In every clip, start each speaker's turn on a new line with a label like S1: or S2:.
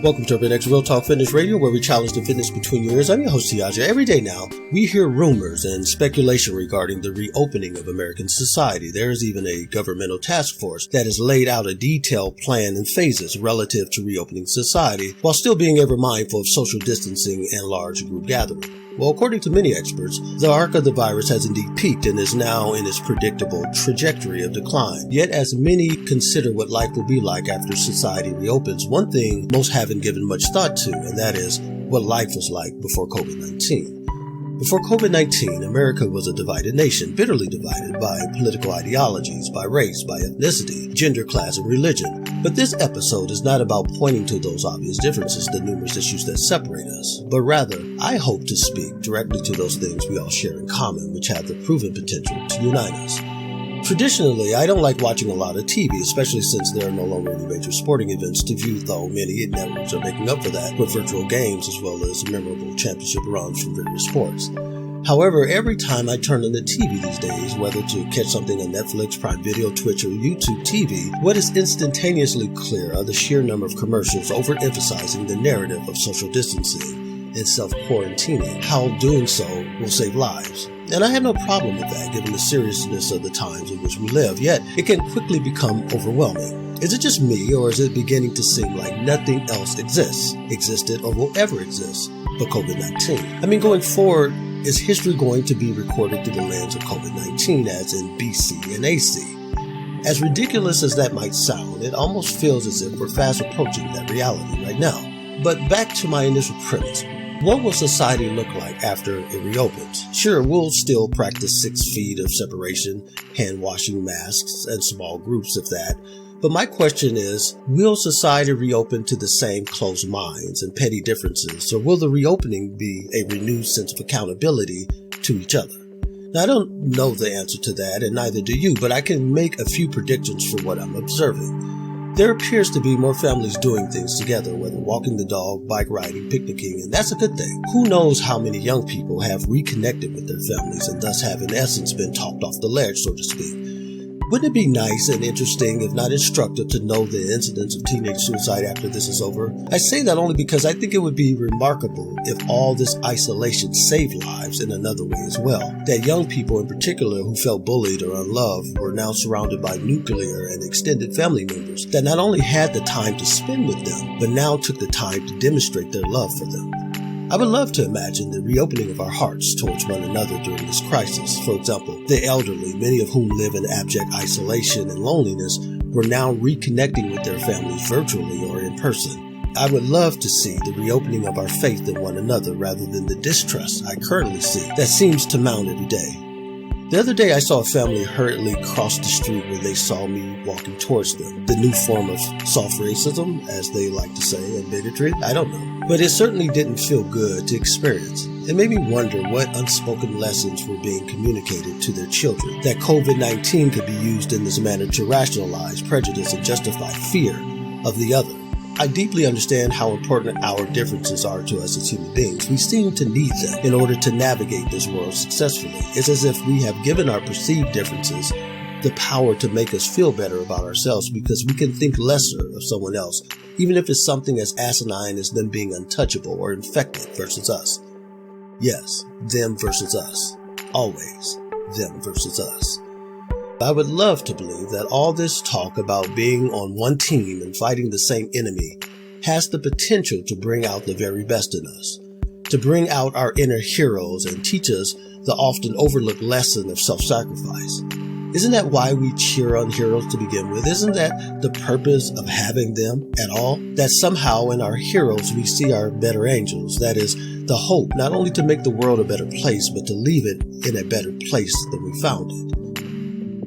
S1: Welcome to UrbanEx Real Talk Fitness Radio, where we challenge the fitness between your ears. I'm your host, Tiaja. Every day now, we hear rumors and speculation regarding the reopening of American society. There is even a governmental task force that has laid out a detailed plan and phases relative to reopening society, while still being ever mindful of social distancing and large group gathering. Well, according to many experts, the arc of the virus has indeed peaked and is now in its predictable trajectory of decline. Yet, as many consider what life will be like after society reopens, one thing most haven't given much thought to, and that is what life was like before COVID-19. Before COVID-19, America was a divided nation, bitterly divided by political ideologies, by race, by ethnicity, gender, class, and religion. But this episode is not about pointing to those obvious differences, the numerous issues that separate us, but rather, I hope to speak directly to those things we all share in common, which have the proven potential to unite us. Traditionally, I don't like watching a lot of TV, especially since there are no longer any major sporting events to view, though many networks are making up for that with virtual games as well as memorable championship runs from various sports. However, every time I turn on the TV these days, whether to catch something on Netflix, Prime Video, Twitch, or YouTube TV, what is instantaneously clear are the sheer number of commercials overemphasizing the narrative of social distancing and self-quarantining, how doing so will save lives. And I have no problem with that, given the seriousness of the times in which we live, yet it can quickly become overwhelming. Is it just me, or is it beginning to seem like nothing else existed, or will ever exist but COVID-19? I mean, going forward, is history going to be recorded through the lens of COVID-19, as in BC and AC? As ridiculous as that might sound, it almost feels as if we're fast approaching that reality right now. But back to my initial premise. What will society look like after it reopens? Sure, we'll still practice 6 feet of separation, hand washing, masks, and small groups if that. But my question is, will society reopen to the same closed minds and petty differences, or will the reopening be a renewed sense of accountability to each other? Now, I don't know the answer to that, and neither do you, but I can make a few predictions for what I'm observing. There appears to be more families doing things together, whether walking the dog, bike riding, picnicking, and that's a good thing. Who knows how many young people have reconnected with their families and thus have in essence been talked off the ledge, so to speak. Wouldn't it be nice and interesting, if not instructive, to know the incidence of teenage suicide after this is over? I say that only because I think it would be remarkable if all this isolation saved lives in another way as well. That young people in particular who felt bullied or unloved were now surrounded by nuclear and extended family members that not only had the time to spend with them, but now took the time to demonstrate their love for them. I would love to imagine the reopening of our hearts towards one another during this crisis. For example, the elderly, many of whom live in abject isolation and loneliness, were now reconnecting with their families virtually or in person. I would love to see the reopening of our faith in one another rather than the distrust I currently see that seems to mount every day. The other day I saw a family hurriedly cross the street when they saw me walking towards them. The new form of soft racism, as they like to say, and bigotry, I don't know. But it certainly didn't feel good to experience. It made me wonder what unspoken lessons were being communicated to their children, that COVID-19 could be used in this manner to rationalize prejudice and justify fear of the other. I deeply understand how important our differences are to us as human beings. We seem to need them in order to navigate this world successfully. It's as if we have given our perceived differences the power to make us feel better about ourselves because we can think lesser of someone else, even if it's something as asinine as them being untouchable or infected versus us. Yes, them versus us. Always them versus us. I would love to believe that all this talk about being on one team and fighting the same enemy has the potential to bring out the very best in us, to bring out our inner heroes and teach us the often overlooked lesson of self-sacrifice. Isn't that why we cheer on heroes to begin with? Isn't that the purpose of having them at all? That somehow in our heroes we see our better angels, that is, the hope not only to make the world a better place, but to leave it in a better place than we found it.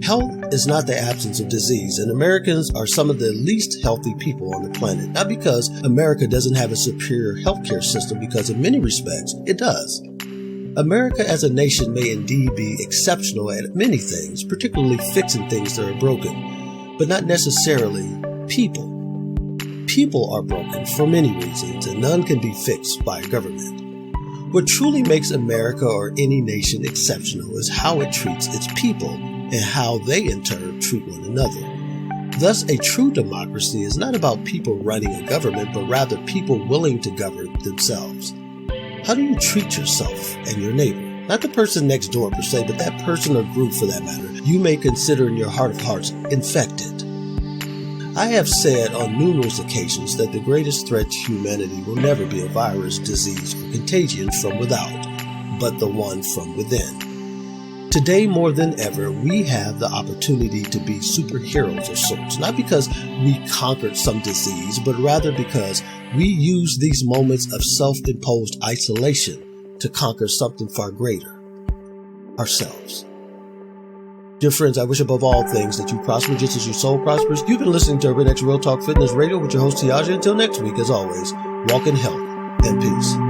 S1: Health is not the absence of disease, and Americans are some of the least healthy people on the planet. Not because America doesn't have a superior healthcare system, because in many respects, it does. America as a nation may indeed be exceptional at many things, particularly fixing things that are broken, but not necessarily people. People are broken for many reasons, and none can be fixed by a government. What truly makes America or any nation exceptional is how it treats its people and how they in turn treat one another. Thus, a true democracy is not about people running a government, but rather people willing to govern themselves. How do you treat yourself and your neighbor? Not the person next door per se, but that person or group for that matter you may consider in your heart of hearts infected. I have said on numerous occasions that the greatest threat to humanity will never be a virus, disease, or contagion from without, but the one from within. Today more than ever, we have the opportunity to be superheroes of sorts, not because we conquered some disease, but rather because we use these moments of self-imposed isolation to conquer something far greater, ourselves. Dear friends, I wish above all things that you prosper just as your soul prospers. You've been listening to UrbanEx Real Talk Fitness Radio with your host Tiaja. Until next week, as always, walk in health and peace.